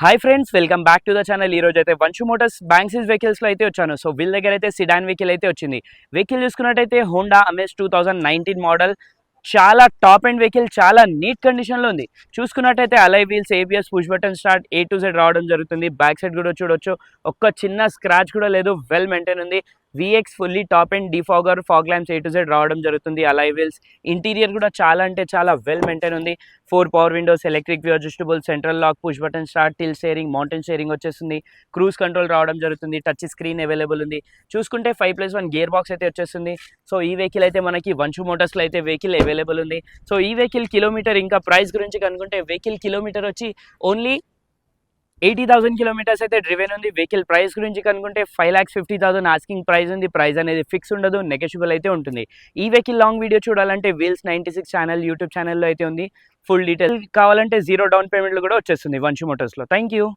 Hi friends, welcome back to the channel. ఈ రోజు అయితే వంశు మోటార్స్ బ్యాంక్సిస్ వెహికల్స్లో అయితే వచ్చాను. సో వీళ్ళ దగ్గర అయితే సిడాన్ వెహికల్ అయితే వచ్చింది. వెహికల్ చూసుకున్నట్టయితే హోండా అమేజ్ 2019 మోడల్. చాలా టాప్ అండ్ వెహికల్, చాలా నీట్ కండిషన్లో ఉంది. చూసుకున్నట్టయితే అలై wheels, ABS, push button start, A to Z రావడం జరుగుతుంది. బ్యాక్ సైడ్ కూడా చూడొచ్చు, ఒక్క చిన్న స్క్రాచ్ కూడా లేదు. వెల్ మెయింటైన్ ఉంది. Vx fully top and defogger, fog lamps A to Z రావడం జరుగుతుంది. అలై వీల్స్, ఇంటీరియర్ కూడా చాలా అంటే చాలా వెల్ మెయింటైన్ ఉంది. 4 power windows, electric view adjustable, central lock, push button start, tilt steering, mountain steering వచ్చేస్తుంది. క్రూజ్ కంట్రోల్ రావడం జరుగుతుంది. టచ్ స్క్రీన్ అవైలబుల్ ఉంది. చూసుకుంటే 5+1 గేర్ బాక్స్ అయితే వచ్చేస్తుంది. సో ఈ వెహికల్ అయితే మనకి వంశు మోటార్స్లో అయితే వెహికల్ అవైలబుల్ ఉంది. సో ఈ వెహికల్ కిలోమీటర్, ఇంకా ప్రైస్ గురించి కనుక్కుంటే వెహికల్ కిలోమీటర్ వచ్చి ఓన్లీ 80,000 కిలోమీటర్స్ అయితే డ్రివెన్ ఉంది. వెహికల్ ప్రైస్ గురించి కనుక్కుంటే 5,50,000 ఆస్కింగ్ ప్రైస్ ఉంది. ప్రైస్ అనేది ఫిక్స్ ఉండదు, నెగోషియబుల్ అయితే ఉంటుంది. ఈ వెహికల్ లాంగ్ వీడియో చూడాలంటే వీల్స్ 96 ఛానల్ యూట్యూబ్ ఛానల్లో అయితే ఉంది. ఫుల్ డీటెయిల్ కావాలంటే 0 డౌన్ పేమెంట్లు కూడా వచ్చేస్తుంది వంశు మోటార్స్లో. Thank you.